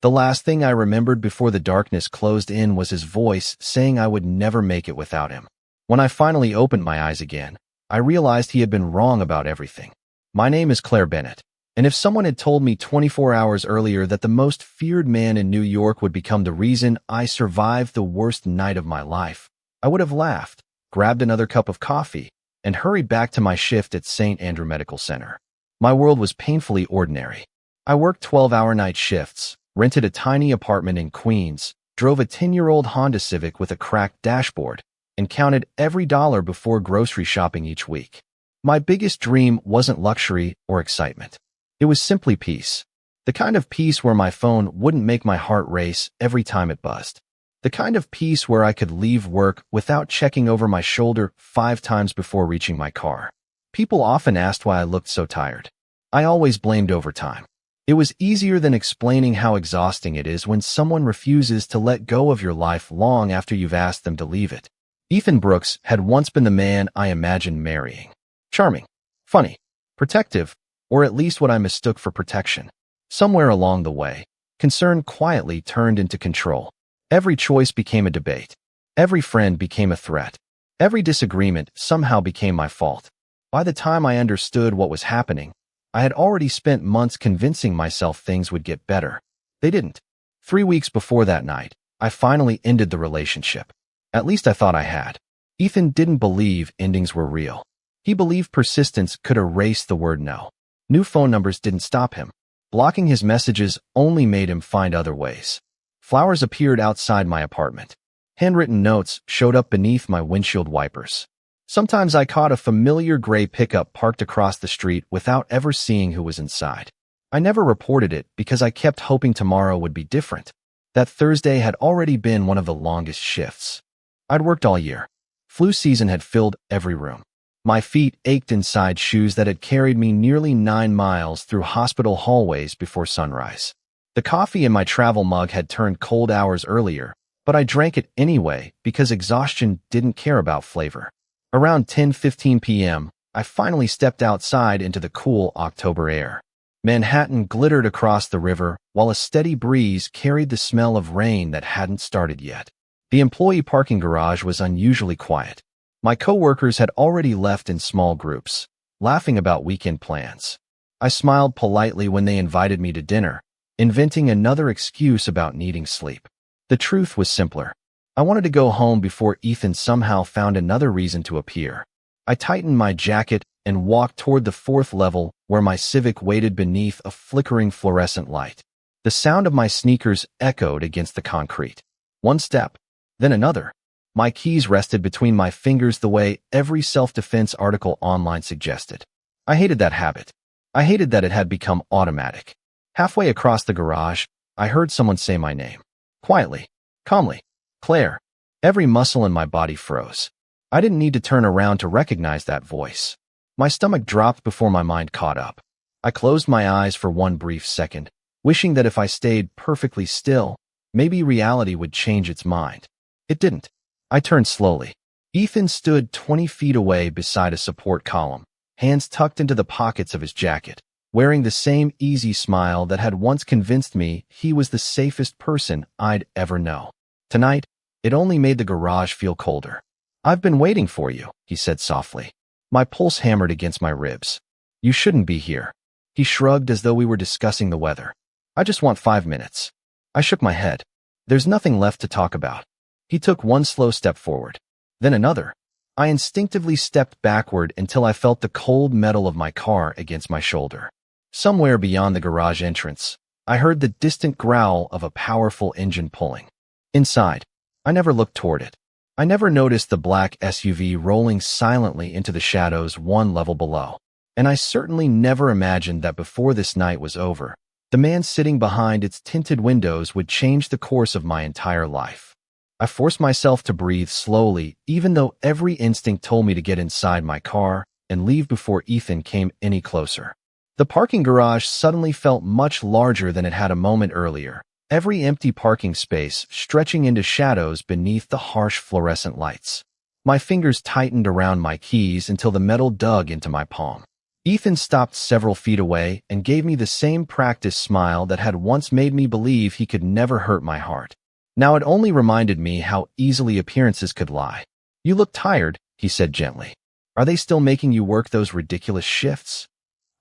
The last thing I remembered before the darkness closed in was his voice saying I would never make it without him. When I finally opened my eyes again, I realized he had been wrong about everything. My name is Claire Bennett, and if someone had told me 24 hours earlier that the most feared man in New York would become the reason I survived the worst night of my life, I would have laughed, grabbed another cup of coffee, and hurried back to my shift at St. Andrew Medical Center. My world was painfully ordinary. I worked 12-hour night shifts, rented a tiny apartment in Queens, drove a 10-year-old Honda Civic with a cracked dashboard, and counted every dollar before grocery shopping each week. My biggest dream wasn't luxury or excitement. It was simply peace. The kind of peace where my phone wouldn't make my heart race every time it buzzed. The kind of peace where I could leave work without checking over my shoulder 5 times before reaching my car. People often asked why I looked so tired. I always blamed overtime. It was easier than explaining how exhausting it is when someone refuses to let go of your life long after you've asked them to leave it. Ethan Brooks had once been the man I imagined marrying. Charming, funny, protective, or at least what I mistook for protection. Somewhere along the way, concern quietly turned into control. Every choice became a debate. Every friend became a threat. Every disagreement somehow became my fault. By the time I understood what was happening, I had already spent months convincing myself things would get better. They didn't. 3 weeks before that night, I finally ended the relationship. At least I thought I had. Ethan didn't believe endings were real. He believed persistence could erase the word no. New phone numbers didn't stop him. Blocking his messages only made him find other ways. Flowers appeared outside my apartment. Handwritten notes showed up beneath my windshield wipers. Sometimes I caught a familiar gray pickup parked across the street without ever seeing who was inside. I never reported it because I kept hoping tomorrow would be different. That Thursday had already been one of the longest shifts. I'd worked all year. Flu season had filled every room. My feet ached inside shoes that had carried me nearly 9 miles through hospital hallways before sunrise. The coffee in my travel mug had turned cold hours earlier, but I drank it anyway because exhaustion didn't care about flavor. Around 10:15 p.m., I finally stepped outside into the cool October air. Manhattan glittered across the river, while a steady breeze carried the smell of rain that hadn't started yet. The employee parking garage was unusually quiet. My coworkers had already left in small groups, laughing about weekend plans. I smiled politely when they invited me to dinner, inventing another excuse about needing sleep. The truth was simpler. I wanted to go home before Ethan somehow found another reason to appear. I tightened my jacket and walked toward the 4th level where my Civic waited beneath a flickering fluorescent light. The sound of my sneakers echoed against the concrete. One step, then another. My keys rested between my fingers the way every self-defense article online suggested. I hated that habit. I hated that it had become automatic. Halfway across the garage, I heard someone say my name. Quietly, calmly. Claire. Every muscle in my body froze. I didn't need to turn around to recognize that voice. My stomach dropped before my mind caught up. I closed my eyes for one brief second, wishing that if I stayed perfectly still, maybe reality would change its mind. It didn't. I turned slowly. Ethan stood 20 feet away beside a support column, hands tucked into the pockets of his jacket, wearing the same easy smile that had once convinced me he was the safest person I'd ever know. Tonight, it only made the garage feel colder. "I've been waiting for you," he said softly. My pulse hammered against my ribs. "You shouldn't be here." He shrugged as though we were discussing the weather. "I just want 5 minutes." I shook my head. "There's nothing left to talk about." He took one slow step forward, then another. I instinctively stepped backward until I felt the cold metal of my car against my shoulder. Somewhere beyond the garage entrance, I heard the distant growl of a powerful engine pulling. Inside, I never looked toward it. I never noticed the black SUV rolling silently into the shadows 1 level below. And I certainly never imagined that before this night was over, the man sitting behind its tinted windows would change the course of my entire life. I forced myself to breathe slowly, even though every instinct told me to get inside my car and leave before Ethan came any closer. The parking garage suddenly felt much larger than it had a moment earlier, every empty parking space stretching into shadows beneath the harsh fluorescent lights. My fingers tightened around my keys until the metal dug into my palm. Ethan stopped several feet away and gave me the same practiced smile that had once made me believe he could never hurt my heart. Now it only reminded me how easily appearances could lie. "You look tired," he said gently. "Are they still making you work those ridiculous shifts?"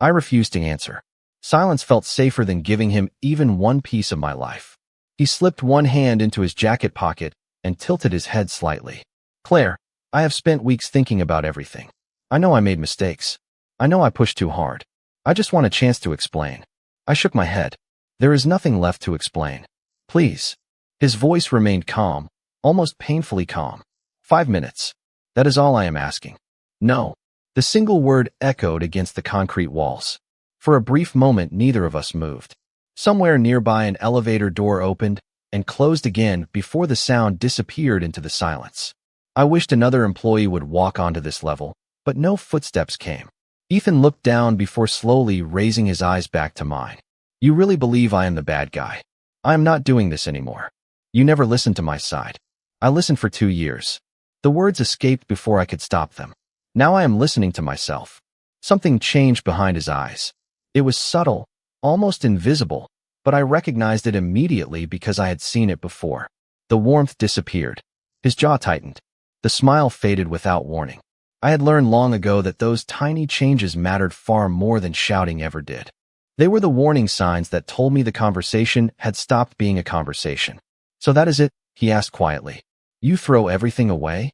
I refused to answer. Silence felt safer than giving him even one piece of my life. He slipped one hand into his jacket pocket and tilted his head slightly. "Claire, I have spent weeks thinking about everything. I know I made mistakes. I know I pushed too hard. I just want a chance to explain." I shook my head. "There is nothing left to explain. Please." His voice remained calm, almost painfully calm. 5 minutes. That is all I am asking." "No." The single word echoed against the concrete walls. For a brief moment, neither of us moved. Somewhere nearby, an elevator door opened and closed again before the sound disappeared into the silence. I wished another employee would walk onto this level, but no footsteps came. Ethan looked down before slowly raising his eyes back to mine. "You really believe I am the bad guy? I am not doing this anymore. You never listened to my side. I listened for 2 years. The words escaped before I could stop them. Now I am listening to myself." Something changed behind his eyes. It was subtle, almost invisible, but I recognized it immediately because I had seen it before. The warmth disappeared. His jaw tightened. The smile faded without warning. I had learned long ago that those tiny changes mattered far more than shouting ever did. They were the warning signs that told me the conversation had stopped being a conversation. "So that is it?" he asked quietly. "You throw everything away?"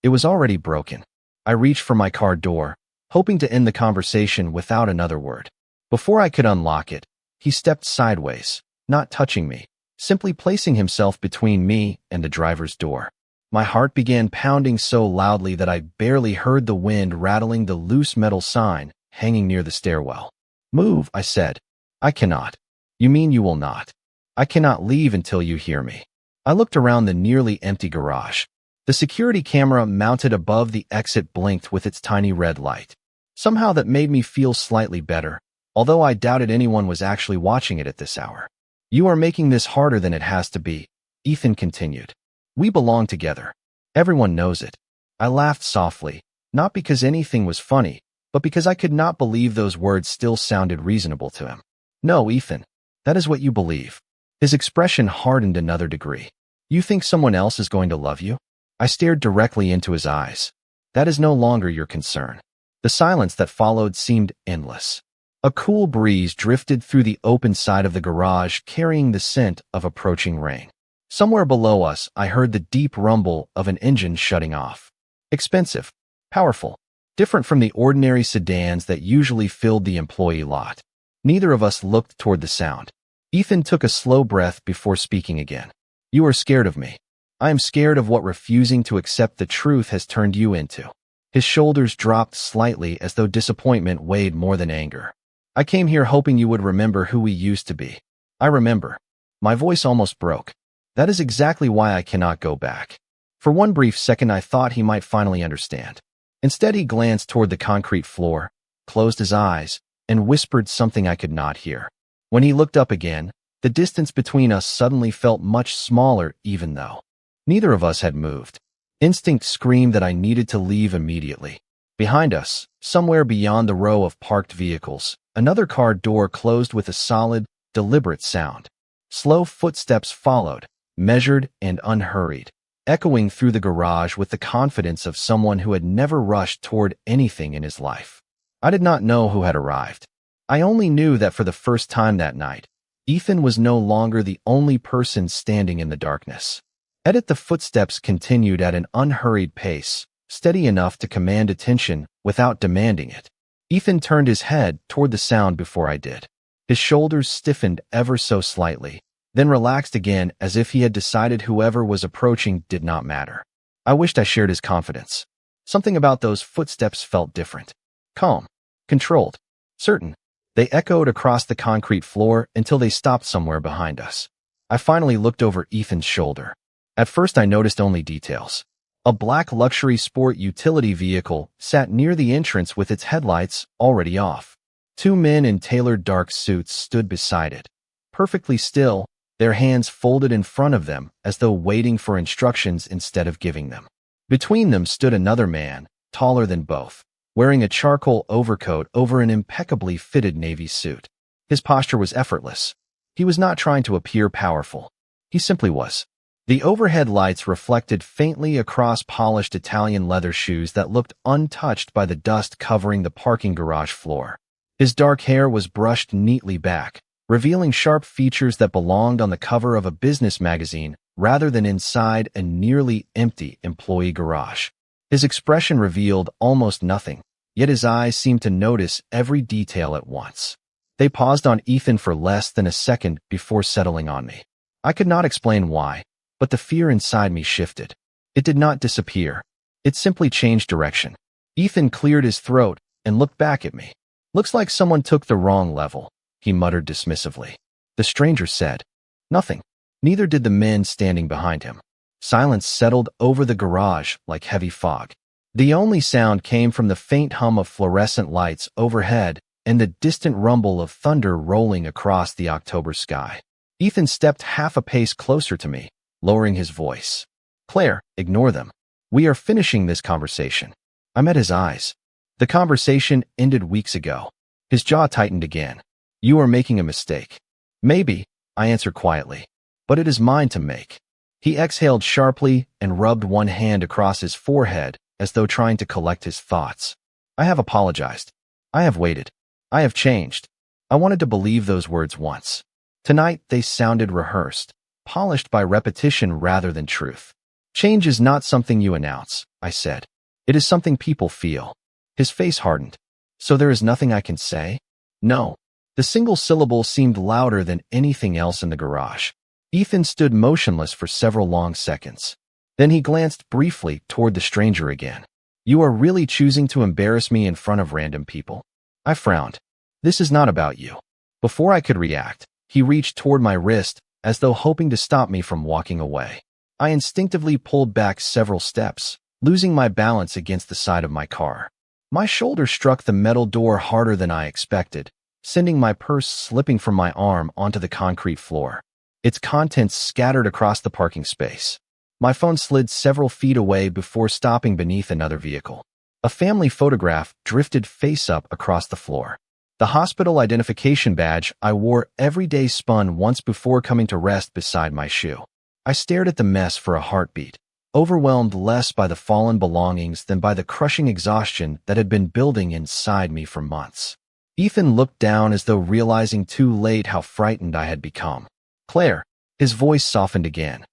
It was already broken. I reached for my car door, hoping to end the conversation without another word. Before I could unlock it, he stepped sideways, not touching me, simply placing himself between me and the driver's door. My heart began pounding so loudly that I barely heard the wind rattling the loose metal sign hanging near the stairwell. "Move," I said. "I cannot." "You mean you will not?" "I cannot leave until you hear me." I looked around the nearly empty garage. The security camera mounted above the exit blinked with its tiny red light. Somehow that made me feel slightly better, although I doubted anyone was actually watching it at this hour. "You are making this harder than it has to be," Ethan continued. "We belong together. Everyone knows it." I laughed softly, not because anything was funny, but because I could not believe those words still sounded reasonable to him. "No, Ethan, that is what you believe." His expression hardened another degree. "You think someone else is going to love you?" I stared directly into his eyes. "That is no longer your concern." The silence that followed seemed endless. A cool breeze drifted through the open side of the garage, carrying the scent of approaching rain. Somewhere below us, I heard the deep rumble of an engine shutting off. Expensive, powerful, different from the ordinary sedans that usually filled the employee lot. Neither of us looked toward the sound. Ethan took a slow breath before speaking again. "You are scared of me. I am scared of what refusing to accept the truth has turned you into." His shoulders dropped slightly as though disappointment weighed more than anger. "I came here hoping you would remember who we used to be." "I remember." My voice almost broke. "That is exactly why I cannot go back." For one brief second I thought he might finally understand. Instead he glanced toward the concrete floor, closed his eyes, and whispered something I could not hear. When he looked up again, the distance between us suddenly felt much smaller even though neither of us had moved. Instinct screamed that I needed to leave immediately. Behind us, somewhere beyond the row of parked vehicles, another car door closed with a solid, deliberate sound. Slow footsteps followed, measured and unhurried, echoing through the garage with the confidence of someone who had never rushed toward anything in his life. I did not know who had arrived. I only knew that for the first time that night, Ethan was no longer the only person standing in the darkness. The footsteps continued at an unhurried pace, steady enough to command attention without demanding it. Ethan turned his head toward the sound before I did. His shoulders stiffened ever so slightly, then relaxed again as if he had decided whoever was approaching did not matter. I wished I shared his confidence. Something about those footsteps felt different. Calm, controlled, certain. They echoed across the concrete floor until they stopped somewhere behind us. I finally looked over Ethan's shoulder. At first I noticed only details. A black luxury sport utility vehicle sat near the entrance with its headlights already off. 2 men in tailored dark suits stood beside it, perfectly still, their hands folded in front of them as though waiting for instructions instead of giving them. Between them stood another man, taller than both. wearing a charcoal overcoat over an impeccably fitted navy suit. His posture was effortless. He was not trying to appear powerful. He simply was. The overhead lights reflected faintly across polished Italian leather shoes that looked untouched by the dust covering the parking garage floor. His dark hair was brushed neatly back, revealing sharp features that belonged on the cover of a business magazine rather than inside a nearly empty employee garage. His expression revealed almost nothing, yet his eyes seemed to notice every detail at once. They paused on Ethan for less than a second before settling on me. I could not explain why, but the fear inside me shifted. It did not disappear. It simply changed direction. Ethan cleared his throat and looked back at me. "Looks like someone took the wrong level," he muttered dismissively. The stranger said nothing. Neither did the men standing behind him. Silence settled over the garage like heavy fog. The only sound came from the faint hum of fluorescent lights overhead and the distant rumble of thunder rolling across the October sky. Ethan stepped half a pace closer to me, lowering his voice. "Claire, ignore them. We are finishing this conversation." I met his eyes. The conversation ended weeks ago. His jaw tightened again. "You are making a mistake." "Maybe," I answered quietly, "but it is mine to make." He exhaled sharply and rubbed one hand across his forehead as though trying to collect his thoughts. "I have apologized. I have waited. I have changed." I wanted to believe those words once. Tonight they sounded rehearsed, polished by repetition rather than truth. "Change is not something you announce," I said. "It is something people feel." His face hardened. "So there is nothing I can say?" "No." The single syllable seemed louder than anything else in the garage. Ethan stood motionless for several long seconds. Then he glanced briefly toward the stranger again. "You are really choosing to embarrass me in front of random people?" I frowned. "This is not about you." Before I could react, he reached toward my wrist as though hoping to stop me from walking away. I instinctively pulled back several steps, losing my balance against the side of my car. My shoulder struck the metal door harder than I expected, sending my purse slipping from my arm onto the concrete floor. Its contents scattered across the parking space. My phone slid several feet away before stopping beneath another vehicle. A family photograph drifted face up across the floor. The hospital identification badge I wore every day spun once before coming to rest beside my shoe. I stared at the mess for a heartbeat, overwhelmed less by the fallen belongings than by the crushing exhaustion that had been building inside me for months. Ethan looked down as though realizing too late how frightened I had become. "Claire," his voice softened again.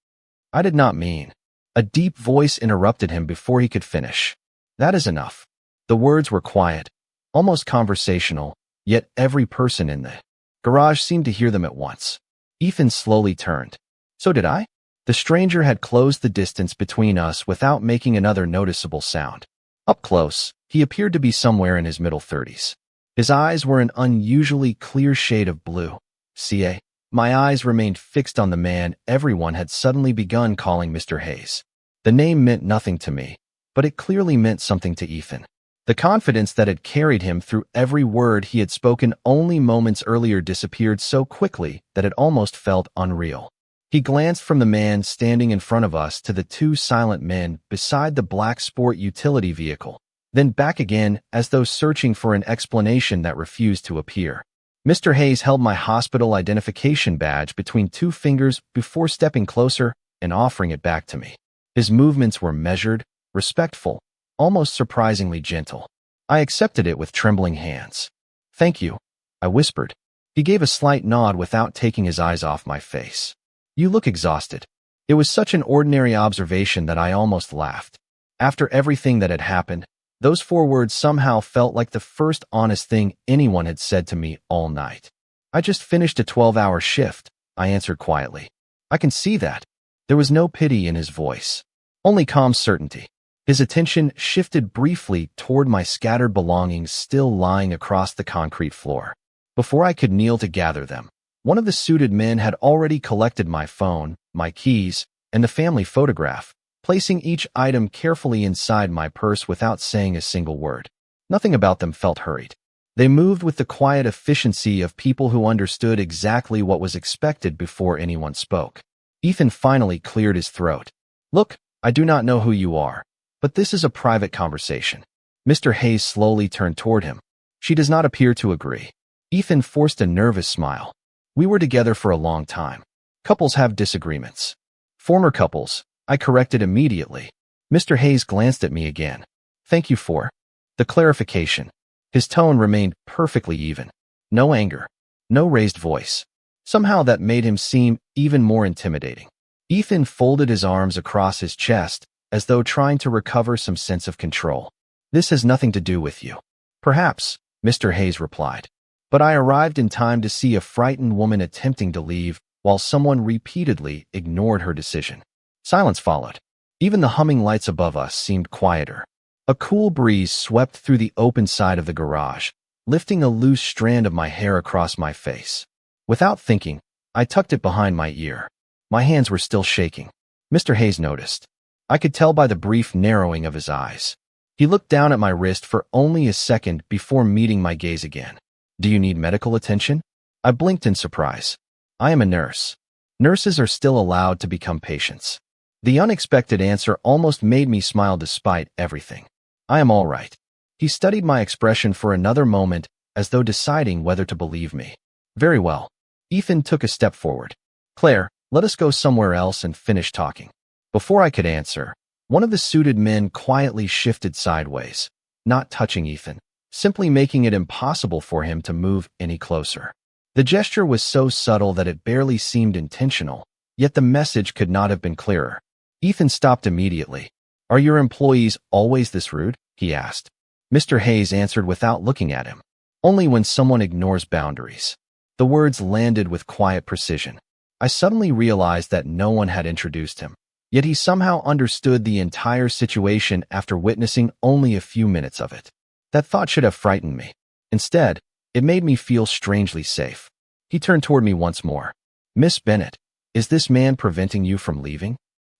"I did not mean." A deep voice interrupted him before he could finish. "That is enough." The words were quiet, almost conversational, yet every person in the garage seemed to hear them at once. Ethan slowly turned. So did I? The stranger had closed the distance between us without making another noticeable sound. Up close, he appeared to be somewhere in his middle 30s. His eyes were an unusually clear shade of blue. CA. My eyes remained fixed on the man everyone had suddenly begun calling Mr. Hayes. The name meant nothing to me, but it clearly meant something to Ethan. The confidence that had carried him through every word he had spoken only moments earlier disappeared so quickly that it almost felt unreal. He glanced from the man standing in front of us to the two silent men beside the black sport utility vehicle, then back again as though searching for an explanation that refused to appear. Mr. Hayes held my hospital identification badge between two fingers before stepping closer and offering it back to me. His movements were measured, respectful, almost surprisingly gentle. I accepted it with trembling hands. "Thank you," I whispered. He gave a slight nod without taking his eyes off my face. "You look exhausted." It was such an ordinary observation that I almost laughed. After everything that had happened, those 4 words somehow felt like the first honest thing anyone had said to me all night. "I just finished a 12-hour shift," I answered quietly. "I can see that." There was no pity in his voice, only calm certainty. His attention shifted briefly toward my scattered belongings still lying across the concrete floor. Before I could kneel to gather them, one of the suited men had already collected my phone, my keys, and the family photograph, placing each item carefully inside my purse without saying a single word. Nothing about them felt hurried. They moved with the quiet efficiency of people who understood exactly what was expected before anyone spoke. Ethan finally cleared his throat. "Look, I do not know who you are, but this is a private conversation. Mr. Hayes slowly turned toward him. She does not appear to agree. Ethan forced a nervous smile. We were together for a long time. Couples have disagreements. Former couples, I corrected immediately. Mr. Hayes glanced at me again. Thank you for the clarification. His tone remained perfectly even. No anger. No raised voice. Somehow that made him seem even more intimidating. Ethan folded his arms across his chest, as though trying to recover some sense of control. This has nothing to do with you. Perhaps, Mr. Hayes replied. But I arrived in time to see a frightened woman attempting to leave, while someone repeatedly ignored her decision. Silence followed. Even the humming lights above us seemed quieter. A cool breeze swept through the open side of the garage, lifting a loose strand of my hair across my face. Without thinking, I tucked it behind my ear. My hands were still shaking. Mr. Hayes noticed. I could tell by the brief narrowing of his eyes. He looked down at my wrist for only a second before meeting my gaze again. Do you need medical attention? I blinked in surprise. I am a nurse. Nurses are still allowed to become patients. The unexpected answer almost made me smile despite everything. I am all right. He studied my expression for another moment, as though deciding whether to believe me. Very well. Ethan took a step forward. Claire, let us go somewhere else and finish talking. Before I could answer, one of the suited men quietly shifted sideways, not touching Ethan, simply making it impossible for him to move any closer. The gesture was so subtle that it barely seemed intentional, yet the message could not have been clearer. Ethan stopped immediately. Are your employees always this rude? He asked. Mr. Hayes answered without looking at him. Only when someone ignores boundaries. The words landed with quiet precision. I suddenly realized that no one had introduced him, yet he somehow understood the entire situation after witnessing only a few minutes of it. That thought should have frightened me. Instead, it made me feel strangely safe. He turned toward me once more. Miss Bennett, is this man preventing you from leaving?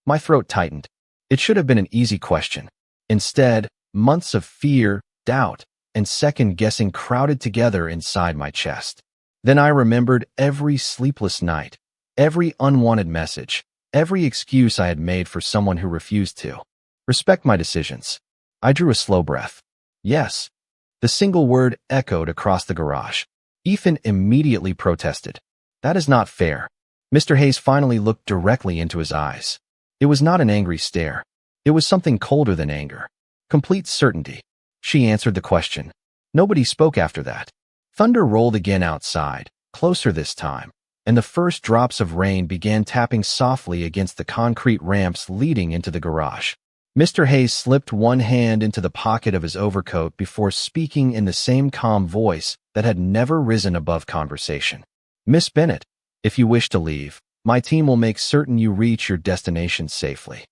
My throat tightened. It should have been an easy question. Instead, months of fear, doubt, and second-guessing crowded together inside my chest. Then I remembered every sleepless night, every unwanted message, every excuse I had made for someone who refused to respect my decisions. I drew a slow breath. Yes. The single word echoed across the garage. Ethan immediately protested. That is not fair. Mr. Hayes finally looked directly into his eyes. It was not an angry stare. It was something colder than anger. Complete certainty. She answered the question. Nobody spoke after that. Thunder rolled again outside, closer this time, and the first drops of rain began tapping softly against the concrete ramps leading into the garage. Mr. Hayes slipped one hand into the pocket of his overcoat before speaking in the same calm voice that had never risen above conversation. Miss Bennett, if you wish to leave, my team will make certain you reach your destination safely.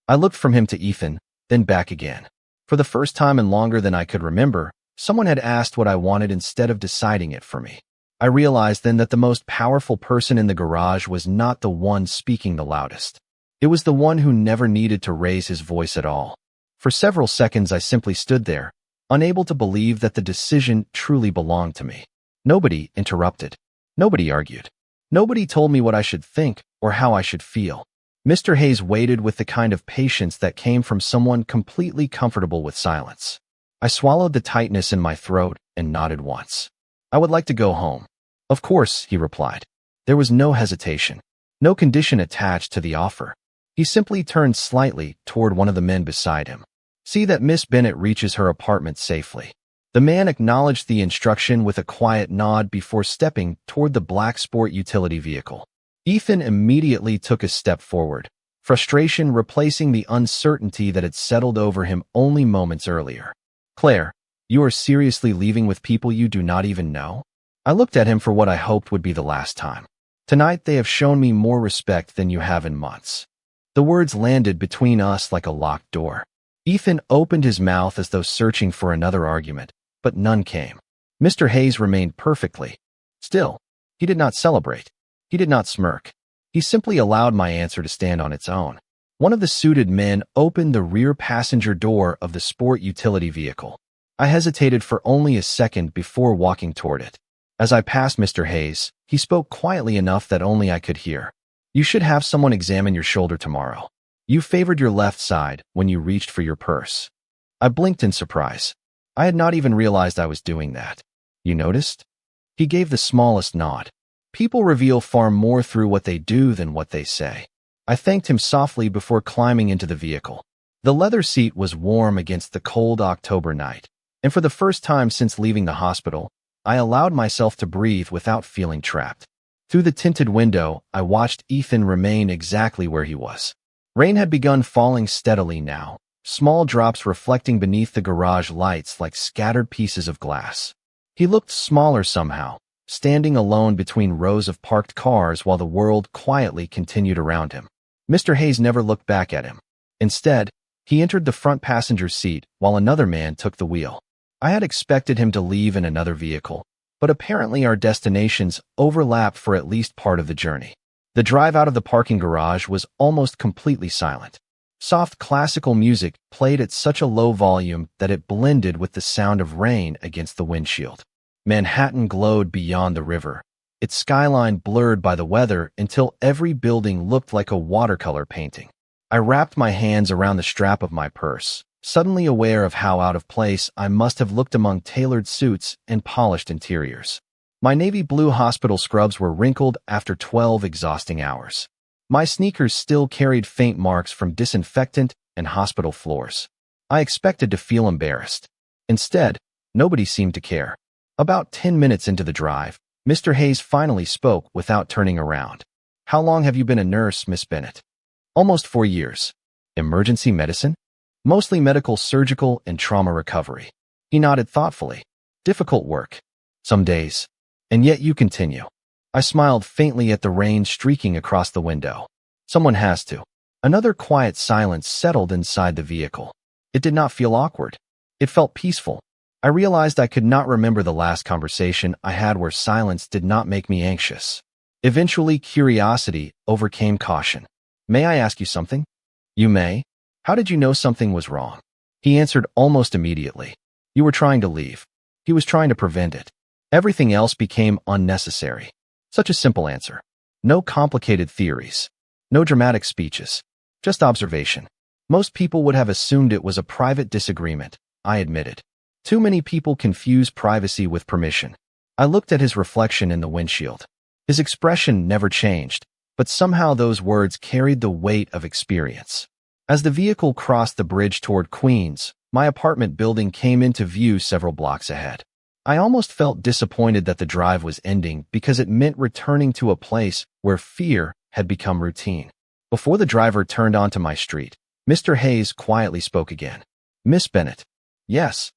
I looked from him to Ethan, then back again. For the first time in longer than I could remember, someone had asked what I wanted instead of deciding it for me. I realized then that the most powerful person in the garage was not the one speaking the loudest. It was the one who never needed to raise his voice at all. For several seconds I simply stood there, unable to believe that the decision truly belonged to me. Nobody interrupted. Nobody argued. Nobody told me what I should think or how I should feel. Mr. Hayes waited with the kind of patience that came from someone completely comfortable with silence. I swallowed the tightness in my throat and nodded once. I would like to go home. Of course, he replied. There was no hesitation, no condition attached to the offer. He simply turned slightly toward one of the men beside him. See that Miss Bennett reaches her apartment safely. The man acknowledged the instruction with a quiet nod before stepping toward the black sport utility vehicle. Ethan immediately took a step forward, frustration replacing the uncertainty that had settled over him only moments earlier. Claire, you are seriously leaving with people you do not even know? I looked at him for what I hoped would be the last time. Tonight they have shown me more respect than you have in months. The words landed between us like a locked door. Ethan opened his mouth as though searching for another argument, but none came. Mr. Hayes remained perfectly still. He did not celebrate. He did not smirk. He simply allowed my answer to stand on its own. One of the suited men opened the rear passenger door of the sport utility vehicle. I hesitated for only a second before walking toward it. As I passed Mr. Hayes, he spoke quietly enough that only I could hear. You should have someone examine your shoulder tomorrow. You favored your left side when you reached for your purse. I blinked in surprise. I had not even realized I was doing that. You noticed? He gave the smallest nod. People reveal far more through what they do than what they say. I thanked him softly before climbing into the vehicle. The leather seat was warm against the cold October night, and for the first time since leaving the hospital, I allowed myself to breathe without feeling trapped. Through the tinted window, I watched Ethan remain exactly where he was. Rain had begun falling steadily now, small drops reflecting beneath the garage lights like scattered pieces of glass. He looked smaller somehow, standing alone between rows of parked cars while the world quietly continued around him. Mr. Hayes never looked back at him. Instead, he entered the front passenger seat while another man took the wheel. I had expected him to leave in another vehicle, but apparently our destinations overlapped for at least part of the journey. The drive out of the parking garage was almost completely silent. Soft classical music played at such a low volume that it blended with the sound of rain against the windshield. Manhattan glowed beyond the river, its skyline blurred by the weather until every building looked like a watercolor painting. I wrapped my hands around the strap of my purse, suddenly aware of how out of place I must have looked among tailored suits and polished interiors. My navy blue hospital scrubs were wrinkled after 12 exhausting hours. My sneakers still carried faint marks from disinfectant and hospital floors. I expected to feel embarrassed. Instead, nobody seemed to care. About 10 minutes into the drive, Mr. Hayes finally spoke without turning around. "How long have you been a nurse, Miss Bennett?" "Almost 4 years. Emergency medicine?" "Mostly medical, surgical, and trauma recovery." He nodded thoughtfully. "Difficult work. Some days. And yet you continue." I smiled faintly at the rain streaking across the window. "Someone has to." Another quiet silence settled inside the vehicle. It did not feel awkward. It felt peaceful. I realized I could not remember the last conversation I had where silence did not make me anxious. Eventually, curiosity overcame caution. "May I ask you something?" "You may." "How did you know something was wrong?" He answered almost immediately. "You were trying to leave." He was trying to prevent it. Everything else became unnecessary. Such a simple answer. No complicated theories. No dramatic speeches. Just observation. Most people would have assumed it was a private disagreement, I admitted. Too many people confuse privacy with permission. I looked at his reflection in the windshield. His expression never changed, but somehow those words carried the weight of experience. As the vehicle crossed the bridge toward Queens, my apartment building came into view several blocks ahead. I almost felt disappointed that the drive was ending because it meant returning to a place where fear had become routine. Before the driver turned onto my street, Mr. Hayes quietly spoke again. "Miss Bennett." "Yes."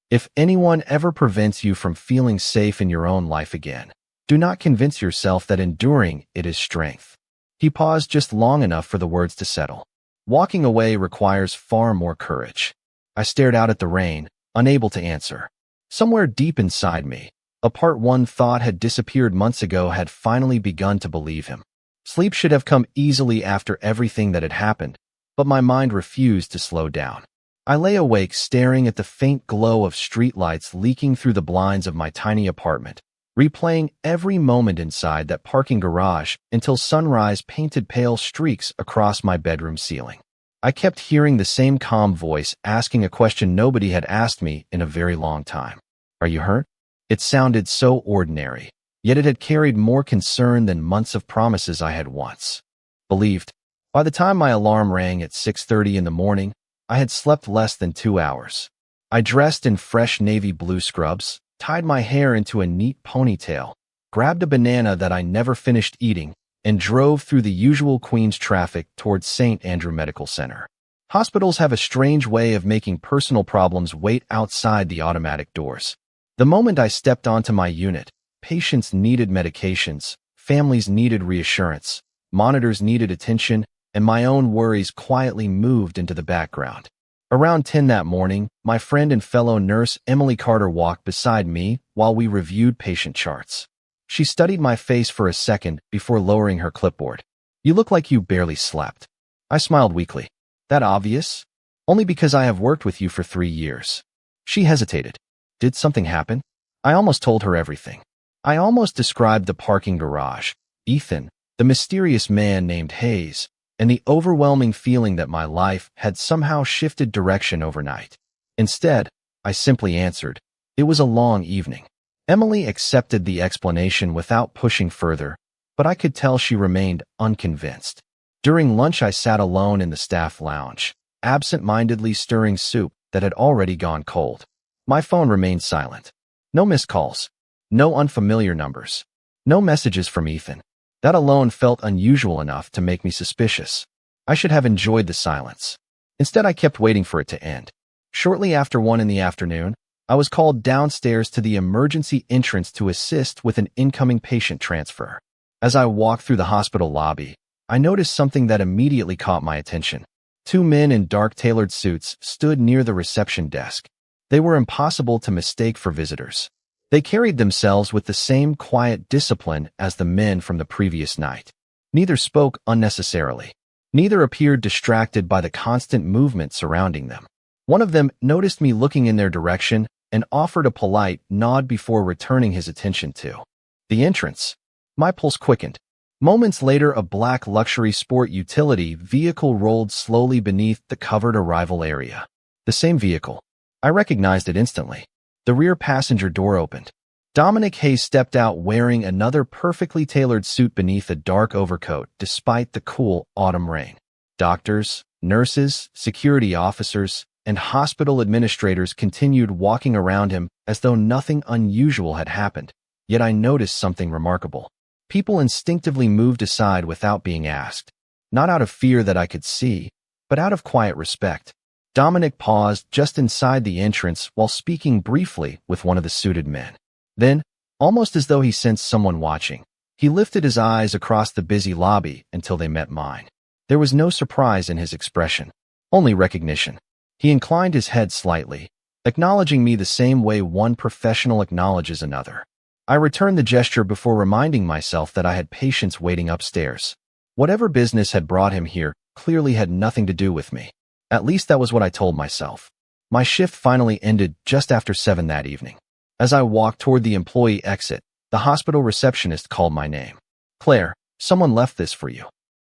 "If anyone ever prevents you from feeling safe in your own life again, do not convince yourself that enduring it is strength." He paused just long enough for the words to settle. Walking away requires far more courage. I stared out at the rain, unable to answer. Somewhere deep inside me, a part one thought had disappeared months ago had finally begun to believe him. Sleep should have come easily after everything that had happened, but my mind refused to slow down. I lay awake staring at the faint glow of streetlights leaking through the blinds of my tiny apartment, replaying every moment inside that parking garage until sunrise painted pale streaks across my bedroom ceiling. I kept hearing the same calm voice asking a question nobody had asked me in a very long time. "Are you hurt?" It sounded so ordinary, yet it had carried more concern than months of promises I had once believed. By the time my alarm rang at 6:30 in the morning, I had slept less than 2 hours. I dressed in fresh navy blue scrubs, tied my hair into a neat ponytail, grabbed a banana that I never finished eating, and drove through the usual Queens traffic towards St. Andrew Medical Center. Hospitals have a strange way of making personal problems wait outside the automatic doors. The moment I stepped onto my unit, patients needed medications, families needed reassurance, monitors needed attention, and my own worries quietly moved into the background. Around 10 that morning, my friend and fellow nurse Emily Carter walked beside me while we reviewed patient charts. She studied my face for a second before lowering her clipboard. "You look like you barely slept." I smiled weakly. "That obvious?" "Only because I have worked with you for 3 years." She hesitated. "Did something happen?" I almost told her everything. I almost described the parking garage, Ethan, the mysterious man named Hayes, and the overwhelming feeling that my life had somehow shifted direction overnight. Instead, I simply answered. It was a long evening. Emily accepted the explanation without pushing further, but I could tell she remained unconvinced. During lunch, I sat alone in the staff lounge, absent-mindedly stirring soup that had already gone cold. My phone remained silent. No missed calls. No unfamiliar numbers. No messages from Ethan. That alone felt unusual enough to make me suspicious. I should have enjoyed the silence. Instead, I kept waiting for it to end. Shortly after 1 in the afternoon, I was called downstairs to the emergency entrance to assist with an incoming patient transfer. As I walked through the hospital lobby, I noticed something that immediately caught my attention. 2 men in dark tailored suits stood near the reception desk. They were impossible to mistake for visitors. They carried themselves with the same quiet discipline as the men from the previous night. Neither spoke unnecessarily. Neither appeared distracted by the constant movement surrounding them. One of them noticed me looking in their direction and offered a polite nod before returning his attention to the entrance. My pulse quickened. Moments later, a black luxury sport utility vehicle rolled slowly beneath the covered arrival area. The same vehicle. I recognized it instantly. The rear passenger door opened. Dominic Hayes stepped out wearing another perfectly tailored suit beneath a dark overcoat despite the cool autumn rain. Doctors, nurses, security officers, and hospital administrators continued walking around him as though nothing unusual had happened. Yet I noticed something remarkable. People instinctively moved aside without being asked, not out of fear that I could see, but out of quiet respect. Dominic paused just inside the entrance while speaking briefly with one of the suited men. Then, almost as though he sensed someone watching, he lifted his eyes across the busy lobby until they met mine. There was no surprise in his expression, only recognition. He inclined his head slightly, acknowledging me the same way one professional acknowledges another. I returned the gesture before reminding myself that I had patients waiting upstairs. Whatever business had brought him here clearly had nothing to do with me. At least that was what I told myself. My shift finally ended just after 7 that evening. As I walked toward the employee exit, the hospital receptionist called my name. "Claire, someone left this for you."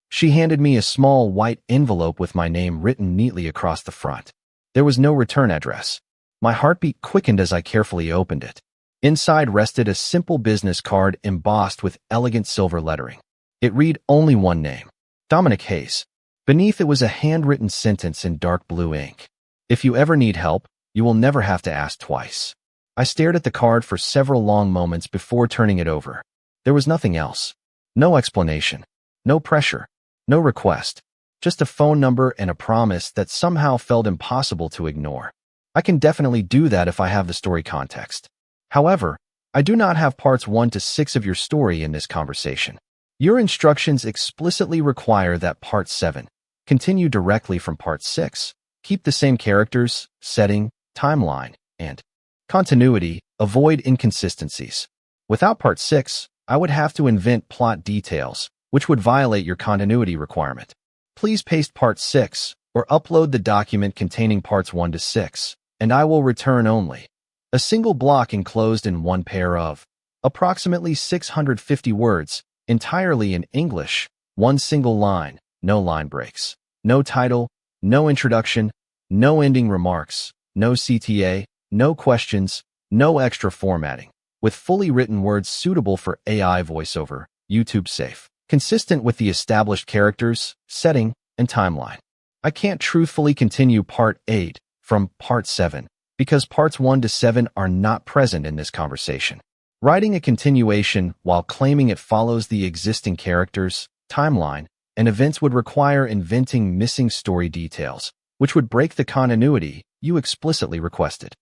She handed me a small white envelope with my name written neatly across the front. There was no return address. My heartbeat quickened as I carefully opened it. Inside rested a simple business card embossed with elegant silver lettering. It read only one name, Dominic Hayes. Beneath it was a handwritten sentence in dark blue ink. "If you ever need help, you will never have to ask twice." I stared at the card for several long moments before turning it over. There was nothing else. No explanation. No pressure. No request. Just a phone number and a promise that somehow felt impossible to ignore. I can definitely do that if I have the story context. However, I do not have parts 1 to 6 of your story in this conversation. Your instructions explicitly require that part 7 continue directly from part 6. Keep the same characters, setting, timeline, and continuity. Avoid inconsistencies. Without part 6, I would have to invent plot details, which would violate your continuity requirement. Please paste part 6 or upload the document containing parts 1 to 6, and I will return only a single block enclosed in one pair of approximately 650 words, entirely in English, one single line, no line breaks, no title, no introduction, no ending remarks, no CTA, no questions, no extra formatting, with fully written words suitable for AI voiceover, YouTube safe, consistent with the established characters, setting, and timeline. I can't truthfully continue part 8 from part 7 because parts 1 to 7 are not present in this conversation. Writing a continuation while claiming it follows the existing characters, timeline, and events would require inventing missing story details, which would break the continuity you explicitly requested.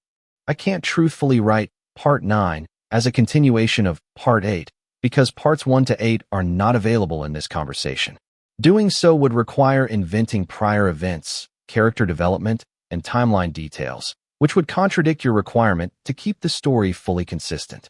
I can't truthfully write part 9 as a continuation of part 8 because parts 1 to 8 are not available in this conversation. Doing so would require inventing prior events, character development, and timeline details, which would contradict your requirement to keep the story fully consistent.